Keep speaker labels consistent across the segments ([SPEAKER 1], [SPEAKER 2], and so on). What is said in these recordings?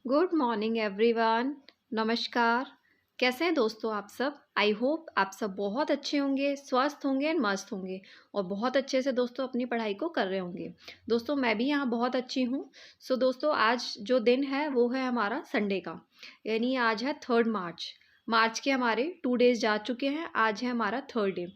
[SPEAKER 1] Good morning everyone. नमस्कार। कैसे हैं दोस्तों आप सब? आई होप आप सब बहुत अच्छे होंगे, स्वस्थ होंगे एंड मस्त होंगे और बहुत अच्छे से दोस्तों अपनी पढ़ाई को कर रहे होंगे। दोस्तों मैं भी यहाँ बहुत अच्छी हूँ। सो दोस्तों आज जो दिन है वो है हमारा संडे का, यानी आज है 3 मार्च। मार्च के हमारे 2 डेज़ जा चुके हैं, आज है हमारा 3rd डे।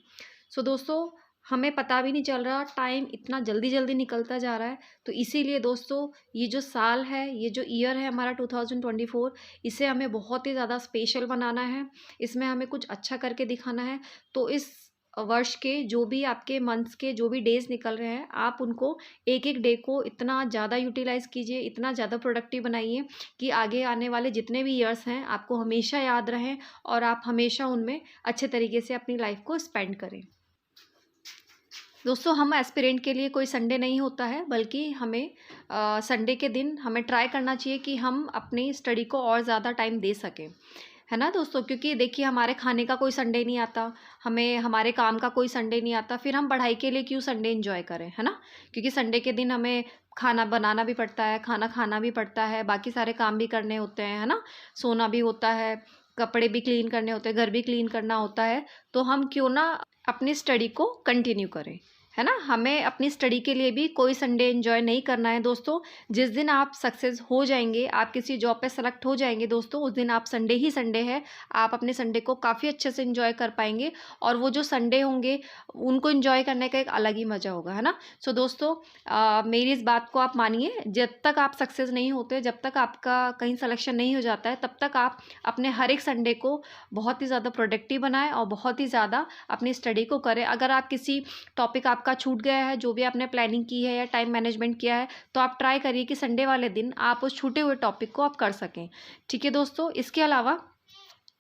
[SPEAKER 1] सो दोस्तों हमें पता भी नहीं चल रहा, टाइम इतना जल्दी जल्दी निकलता जा रहा है। तो इसीलिए दोस्तों ये जो साल है, ये जो ईयर है हमारा 2024, इसे हमें बहुत ही ज़्यादा स्पेशल बनाना है। इसमें हमें कुछ अच्छा करके दिखाना है। तो इस वर्ष के जो भी आपके मंथ्स के जो भी डेज़ निकल रहे हैं, आप उनको एक एक डे को इतना ज़्यादा यूटिलाइज़ कीजिए, इतना ज़्यादा प्रोडक्टिव बनाइए कि आगे आने वाले जितने भी ईयर्स हैं आपको हमेशा याद रहें और आप हमेशा उनमें अच्छे तरीके से अपनी लाइफ को स्पेंड करें। दोस्तों हम एस्पिरेंट के लिए कोई संडे नहीं होता है, बल्कि हमें संडे के दिन हमें ट्राई करना चाहिए कि हम अपनी स्टडी को और ज़्यादा टाइम दे सकें, है ना दोस्तों? क्योंकि देखिए हमारे खाने का कोई संडे नहीं आता, हमें हमारे काम का कोई संडे नहीं आता, फिर हम पढ़ाई के लिए क्यों संडे एंजॉय करें, है ना? क्योंकि संडे के दिन हमें खाना बनाना भी पड़ता है, खाना खाना भी पड़ता है, बाकी सारे काम भी करने होते हैं, है ना? सोना भी होता है, कपड़े भी क्लीन करने होते हैं, घर भी क्लीन करना होता है। तो हम क्यों ना अपनी स्टडी को कंटिन्यू करें, है ना? हमें अपनी स्टडी के लिए भी कोई संडे एंजॉय नहीं करना है दोस्तों। जिस दिन आप सक्सेस हो जाएंगे, आप किसी जॉब पे सेलेक्ट हो जाएंगे दोस्तों, उस दिन आप संडे ही संडे है, आप अपने संडे को काफ़ी अच्छे से एंजॉय कर पाएंगे और वो जो संडे होंगे उनको एंजॉय करने का एक अलग ही मज़ा होगा, है ना? सो दोस्तों मेरी इस बात को आप मानिए, जब तक आप सक्सेस नहीं होते, जब तक आपका कहीं सिलेक्शन नहीं हो जाता है, तब तक आप अपने हर एक संडे को बहुत ही ज़्यादा प्रोडक्टिव बनाएं और बहुत ही ज़्यादा अपनी स्टडी को करें। अगर आप किसी टॉपिक आपका छूट गया है, जो भी आपने प्लानिंग की है या टाइम मैनेजमेंट किया है, तो आप ट्राई करिए कि संडे वाले दिन आप उस छूटे हुए टॉपिक को आप कर सकें। ठीक है दोस्तों? इसके अलावा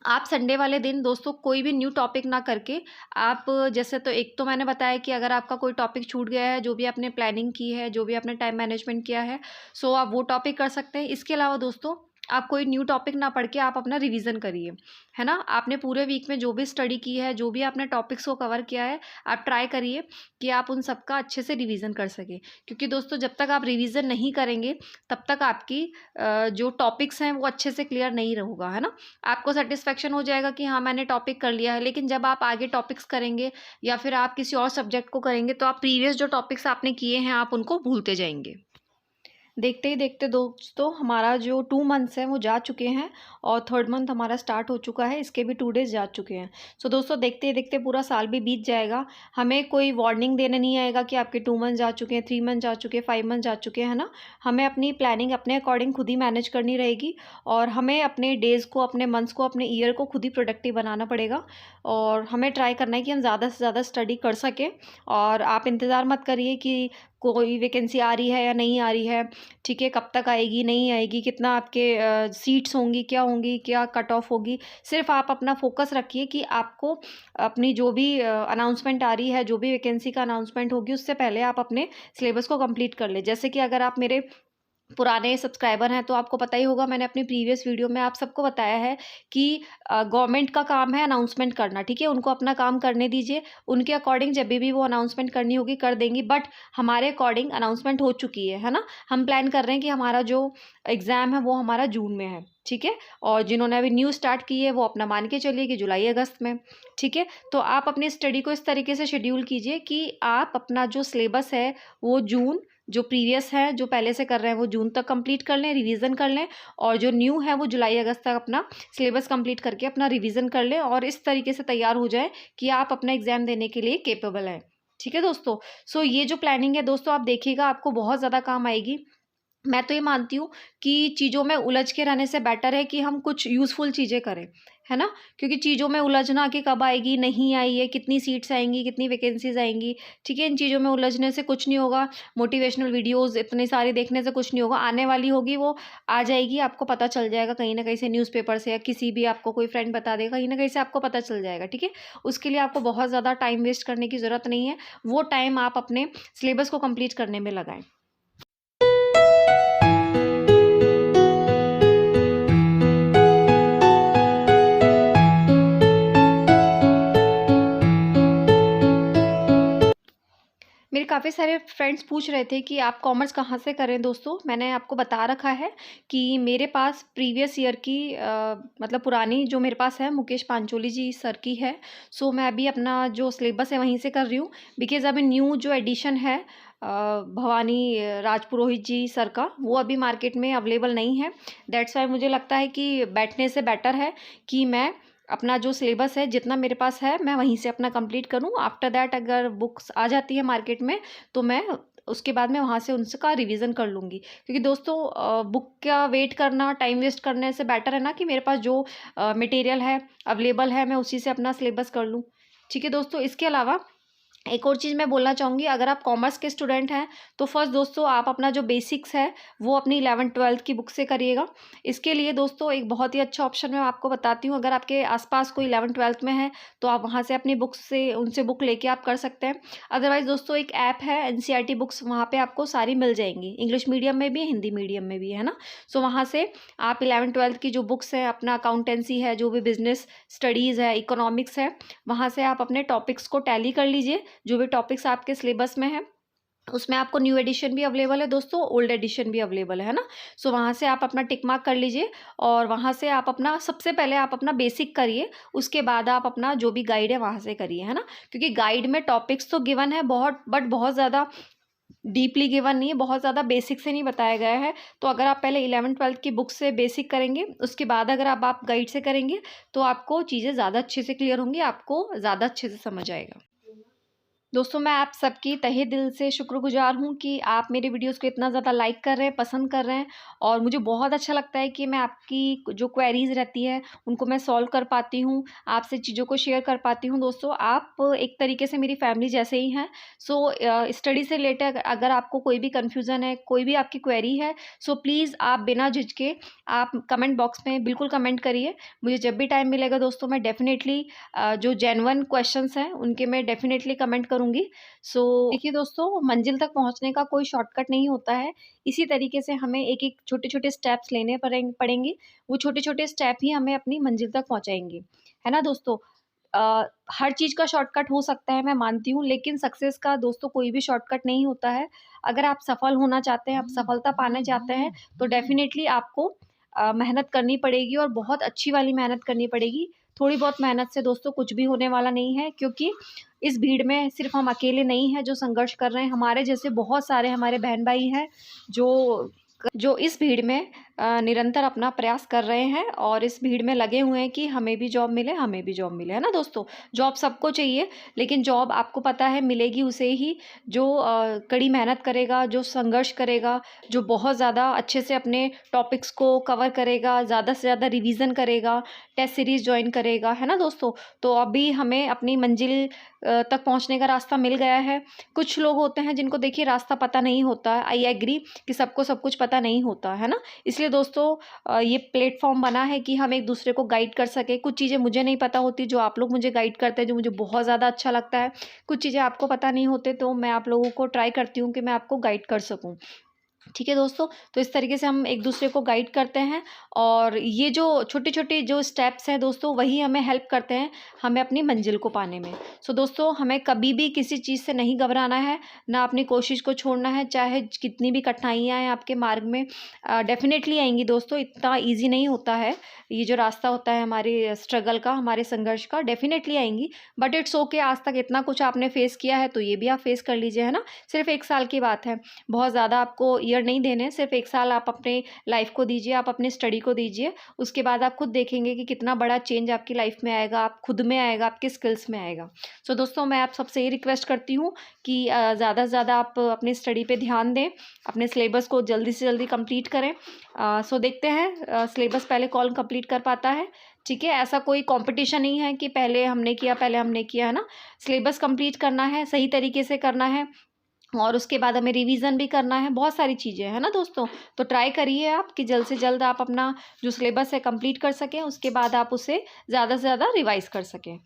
[SPEAKER 1] आप संडे वाले दिन दोस्तों कोई भी न्यू टॉपिक ना करके आप जैसे, तो एक तो मैंने बताया कि अगर आपका कोई टॉपिक छूट गया है, जो भी आपने प्लानिंग की है, जो भी आपने टाइम मैनेजमेंट किया है, सो आप वो टॉपिक कर सकते हैं। इसके अलावा दोस्तों आप कोई न्यू टॉपिक ना पढ़ के आप अपना रिवीजन करिए, है ना? आपने पूरे वीक में जो भी स्टडी की है, जो भी आपने टॉपिक्स को कवर किया है, आप ट्राई करिए कि आप उन सब का अच्छे से रिवीजन कर सकें। क्योंकि दोस्तों जब तक आप रिवीजन नहीं करेंगे, तब तक आपकी जो टॉपिक्स हैं वो अच्छे से क्लियर नहीं होगा, है ना? आपको सेटिस्फेक्शन हो जाएगा कि हाँ मैंने टॉपिक कर लिया है, लेकिन जब आप आगे टॉपिक्स करेंगे या फिर आप किसी और सब्जेक्ट को करेंगे, तो आप प्रीवियस जो टॉपिक्स आपने किए हैं आप उनको भूलते जाएंगे। देखते ही देखते दोस्तों हमारा जो 2 मंथ्स हैं वो जा चुके हैं और 3rd मंथ हमारा स्टार्ट हो चुका है, इसके भी 2 डेज़ जा चुके हैं। सो दोस्तों देखते ही देखते पूरा साल भी बीत जाएगा। हमें कोई वार्निंग देने नहीं आएगा कि आपके 2 मंथ जा चुके हैं, 3 मंथ जा चुके हैं, 5 मंथ जा चुके हैं, है ना? हमें अपनी प्लानिंग अपने अकॉर्डिंग खुद ही मैनेज करनी रहेगी और हमें अपने डेज़ को, अपने मंथ्स को, अपने ईयर को खुद ही प्रोडक्टिव बनाना पड़ेगा और हमें ट्राई करना है कि हम ज़्यादा से ज़्यादा स्टडी कर सकें। और आप इंतज़ार मत करिए कि कोई वैकेंसी आ रही है या नहीं आ रही है, ठीक है? कब तक आएगी, नहीं आएगी, कितना आपके सीट्स होंगी, क्या कट ऑफ होगी। सिर्फ आप अपना फोकस रखिए कि आपको अपनी जो भी अनाउंसमेंट आ रही है, जो भी वैकेंसी का अनाउंसमेंट होगी, उससे पहले आप अपने सिलेबस को कंप्लीट कर लें। जैसे कि अगर आप मेरे पुराने सब्सक्राइबर हैं तो आपको पता ही होगा, मैंने अपनी प्रीवियस वीडियो में आप सबको बताया है कि गवर्नमेंट का काम है अनाउंसमेंट करना, ठीक है? उनको अपना काम करने दीजिए, उनके अकॉर्डिंग जब भी वो अनाउंसमेंट करनी होगी कर देंगी। बट हमारे अकॉर्डिंग अनाउंसमेंट हो चुकी है ना? हम प्लान कर रहे हैं कि हमारा जो एग्ज़ाम है वो हमारा जून में है, ठीक है? और जिन्होंने अभी न्यू स्टार्ट की है वो अपना मान के चलिए कि जुलाई अगस्त में, ठीक है? तो आप अपनी स्टडी को इस तरीके से शेड्यूल कीजिए कि आप अपना जो सिलेबस है वो जून, जो प्रीवियस है, जो पहले से कर रहे हैं वो जून तक कंप्लीट कर लें, रिवीजन कर लें, और जो न्यू है वो जुलाई अगस्त तक अपना सिलेबस कंप्लीट करके अपना रिवीजन कर लें और इस तरीके से तैयार हो जाए कि आप अपना एग्जाम देने के लिए केपेबल हैं। ठीक है दोस्तों? सो ये जो प्लानिंग है दोस्तों आप देखिएगा, आपको बहुत ज़्यादा काम आएगी। मैं तो ये मानती हूँ कि चीज़ों में उलझ के रहने से बेटर है कि हम कुछ यूज़फुल चीज़ें करें, है ना? क्योंकि चीज़ों में उलझना कि कब आएगी, नहीं आई है, कितनी सीट्स आएँगी, कितनी वैकेंसीज़ आएँगी, ठीक है? इन चीज़ों में उलझने से कुछ नहीं होगा। मोटिवेशनल वीडियोज़ इतने सारे देखने से कुछ नहीं होगा। आने वाली होगी वो आ जाएगी, आपको पता चल जाएगा कहीं न कहीं से, न्यूज़पेपर से या किसी भी आपको कोई फ्रेंड बता देगा, कहीं न कहीं से आपको पता चल जाएगा, ठीक है? उसके लिए आपको बहुत ज़्यादा टाइम वेस्ट करने की ज़रूरत नहीं है। वो टाइम आप अपने सिलेबस को कंप्लीट करने में लगाएँ। मेरे काफ़ी काफ़ी सारे फ्रेंड्स पूछ रहे थे कि आप कॉमर्स कहाँ से करें दोस्तों। मैंने आपको बता रखा है कि मेरे पास प्रीवियस ईयर की मतलब पुरानी जो मेरे पास है मुकेश पांचोली जी सर की है। सो मैं अभी अपना जो सिलेबस है वहीं से कर रही हूँ, बिकॉज़ अभी न्यू जो एडिशन है भवानी राजपुरोहित जी सर का, वो अभी मार्केट में अवेलेबल नहीं है। दैट्स वाई मुझे लगता है कि बैठने से बेटर है कि मैं अपना जो सिलेबस है जितना मेरे पास है मैं वहीं से अपना कंप्लीट करूँ। आफ्टर दैट अगर बुक्स आ जाती है मार्केट में तो मैं उसके बाद में वहाँ से उनका रिवीजन कर लूँगी, क्योंकि दोस्तों बुक का वेट करना टाइम वेस्ट करने से बेटर है ना कि मेरे पास जो मटेरियल है अवेलेबल है मैं उसी से अपना सिलेबस कर लूँ। ठीक है दोस्तों, इसके अलावा एक और चीज़ मैं बोलना चाहूँगी, अगर आप कॉमर्स के स्टूडेंट हैं तो फर्स्ट दोस्तों आप अपना जो बेसिक्स है वो अपनी 11th-12th की बुक से करिएगा। इसके लिए दोस्तों एक बहुत ही अच्छा ऑप्शन मैं आपको बताती हूँ, अगर आपके आसपास कोई 11th-12th में है तो आप वहाँ से अपनी बुक्स से उनसे बुक लेके आप कर सकते हैं। अदरवाइज़ दोस्तों एक ऐप है एनसीईआरटी बुक्स, वहाँ पे आपको सारी मिल जाएंगी, इंग्लिश मीडियम में भी हिंदी मीडियम में भी, है ना। सो वहाँ से आप 11th-12th की जो बुक्स हैं, अपना अकाउंटेंसी है, जो भी बिजनेस स्टडीज़ है, इकोनॉमिक्स है, वहाँ से आप अपने टॉपिक्स को टैली कर लीजिए। जो भी टॉपिक्स आपके सिलेबस में है उसमें आपको न्यू एडिशन भी अवेलेबल है दोस्तों, ओल्ड एडिशन भी अवेलेबल है ना। सो वहाँ से आप अपना टिक मार्क कर लीजिए और वहाँ से आप अपना सबसे पहले आप अपना बेसिक करिए, उसके बाद आप अपना जो भी गाइड है वहाँ से करिए, है ना। क्योंकि गाइड में टॉपिक्स तो गिवन है बहुत, बट बहुत ज़्यादा डीपली गिवन नहीं है, बहुत ज़्यादा बेसिक से नहीं बताया गया है। तो अगर आप पहले 11th-12th की बुक से बेसिक करेंगे, उसके बाद अगर आप गाइड से करेंगे तो आपको चीज़ें ज़्यादा अच्छे से क्लियर होंगी, आपको ज़्यादा अच्छे से समझ आएगा। दोस्तों मैं आप सबकी तहे दिल से शुक्रगुजार हूँ कि आप मेरे वीडियोस को इतना ज़्यादा लाइक कर रहे हैं, पसंद कर रहे हैं, और मुझे बहुत अच्छा लगता है कि मैं आपकी जो क्वेरीज़ रहती है उनको मैं सॉल्व कर पाती हूँ, आपसे चीज़ों को शेयर कर पाती हूँ। दोस्तों आप एक तरीके से मेरी फैमिली जैसे ही हैं। सो स्टडी से रिलेटेड अगर आपको कोई भी कन्फ्यूज़न है, कोई भी आपकी क्वेरी है, सो प्लीज़ आप बिना झिझके आप कमेंट बॉक्स में बिल्कुल कमेंट करिए। मुझे जब भी टाइम मिलेगा दोस्तों मैं डेफ़िनेटली जो जेन्युइन क्वेश्चंस हैं उनके मैं डेफ़िनेटली कमेंट करूँगी। सो देखिए दोस्तों, मंजिल तक पहुँचने का कोई शॉर्टकट नहीं होता है। इसी तरीके से हमें एक-एक छोटे-छोटे स्टेप्स लेने पड़ेंगे। वो छोटे-छोटे स्टेप ही हमें अपनी मंजिल तक पहुँचाएँगे। है ना दोस्तों? हर चीज़ का शॉर्टकट हो सकता है मैं मानती हूँ, लेकिन सक्सेस का दोस्तों कोई भी शॉर्टकट नहीं होता है। अगर आप सफल होना चाहते हैं, आप सफलता पाना चाहते हैं तो डेफ़िनेटली आपको मेहनत करनी पड़ेगी और बहुत अच्छी वाली मेहनत करनी पड़ेगी। थोड़ी बहुत मेहनत से दोस्तों कुछ भी होने वाला नहीं है, क्योंकि इस भीड़ में सिर्फ़ हम अकेले नहीं हैं जो संघर्ष कर रहे हैं, हमारे जैसे बहुत सारे हमारे बहन-भाई हैं जो इस भीड़ में निरंतर अपना प्रयास कर रहे हैं और इस भीड़ में लगे हुए हैं कि हमें भी जॉब मिले, हमें भी जॉब मिले, है ना दोस्तों? जॉब सबको चाहिए, लेकिन जॉब आपको पता है मिलेगी उसे ही जो कड़ी मेहनत करेगा, जो संघर्ष करेगा, जो बहुत ज़्यादा अच्छे से अपने टॉपिक्स को कवर करेगा, ज़्यादा से ज़्यादा रिवीज़न करेगा, टेस्ट सीरीज़ जॉइन करेगा, है ना दोस्तों? तो अभी हमें अपनी मंजिल तक पहुँचने का रास्ता मिल गया है। कुछ लोग होते हैं जिनको देखिए रास्ता पता नहीं होता है, आई एग्री कि सबको सब कुछ पता नहीं होता, है ना? इसलिए दोस्तों ये प्लेटफ़ॉर्म बना है कि हम एक-दूसरे को गाइड कर सकें। कुछ चीज़ें मुझे नहीं पता होती जो आप लोग मुझे गाइड करते हैं, जो मुझे बहुत ज़्यादा अच्छा लगता है। कुछ चीज़ें आपको पता नहीं होते तो मैं आप लोगों को ट्राई करती हूँ कि मैं आपको गाइड कर सकूँ। ठीक है दोस्तों, तो इस तरीके से हम एक-दूसरे को गाइड करते हैं और ये जो छोटे-छोटे जो स्टेप्स हैं दोस्तों वही हमें हेल्प करते हैं, हमें अपनी मंजिल को पाने में। सो दोस्तों हमें कभी भी किसी चीज़ से नहीं घबराना है, ना अपनी कोशिश को छोड़ना है, चाहे कितनी भी कठिनाइयाँ आएँ आपके मार्ग में डेफ़िनेटली आएँगी दोस्तों, इतना ईज़ी नहीं होता है। ये जो रास्ता होता है हमारे स्ट्रगल का, हमारे संघर्ष का, डेफ़िनेटली आएँगी, बट इट्स ओके। आज तक इतना कुछ आपने फ़ेस किया है तो ये भी आप फ़ेस कर लीजिए, है ना? सिर्फ़ 1 साल की बात है, बहुत ज़्यादा आपको ईयर नहीं देने, सिर्फ 1 साल आप अपने लाइफ को दीजिए, आप अपनी स्टडी को दीजिए। उसके बाद आप खुद देखेंगे कि कितना बड़ा चेंज आपकी लाइफ में आएगा, आप खुद में आएगा, आपके स्किल्स में आएगा। सो दोस्तों मैं आप सबसे ये रिक्वेस्ट करती हूँ कि ज़्यादा से ज़्यादा आप अपनी स्टडी पे ध्यान दें, अपने सिलेबस को जल्दी से जल्दी कंप्लीट करें। सो देखते हैं सिलेबस पहले कौन कंप्लीट कर पाता है, ठीक है? ऐसा कोई कॉम्पिटिशन नहीं है कि पहले हमने किया, है ना? सिलेबस कंप्लीट करना है, सही तरीके से करना है और उसके बाद हमें रिवीजन भी करना है, बहुत सारी चीज़ें हैं ना दोस्तों। तो ट्राई करिए आप कि जल्द से जल्द आप अपना जो सिलेबस है कंप्लीट कर सकें, उसके बाद आप उसे ज़्यादा से ज़्यादा रिवाइज़ कर सकें।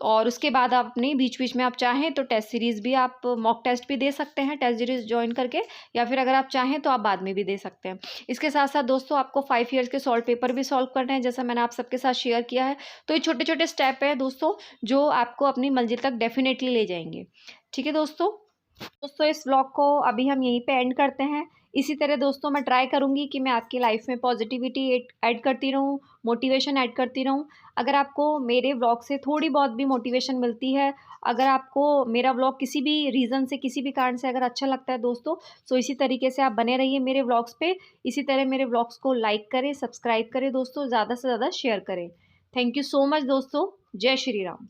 [SPEAKER 1] और उसके बाद आप अपनी बीच-बीच में आप चाहें तो टेस्ट सीरीज़ भी आप मॉक टेस्ट भी दे सकते हैं, टेस्ट सीरीज़ जॉइन करके, या फिर अगर आप चाहें तो आप बाद में भी दे सकते हैं। इसके साथ-साथ दोस्तों आपको 5 ईयर्स के सॉल्व पेपर भी सॉल्व करने हैं, जैसा मैंने आप सबके साथ शेयर किया है। तो ये छोटे-छोटे स्टेप हैं दोस्तों, जो आपको अपनी मंज़िल तक डेफ़िनेटली ले जाएँगे। ठीक है दोस्तों? दोस्तों इस व्लॉग को अभी हम यहीं पे एंड करते हैं। इसी तरह दोस्तों मैं ट्राई करूँगी कि मैं आपकी लाइफ में पॉजिटिविटी ऐड करती रहूँ, मोटिवेशन ऐड करती रहूँ। अगर आपको मेरे व्लॉग से थोड़ी बहुत भी मोटिवेशन मिलती है, अगर आपको मेरा व्लॉग किसी भी रीज़न से, किसी भी कारण से अगर अच्छा लगता है दोस्तों, तो इसी तरीके से आप बने रहिए मेरे व्लॉग्स पे। इसी तरह मेरे व्लॉग्स को लाइक करें, सब्सक्राइब करें दोस्तों, ज़्यादा से ज़्यादा शेयर करें। थैंक यू सो मच दोस्तों। जय श्री राम।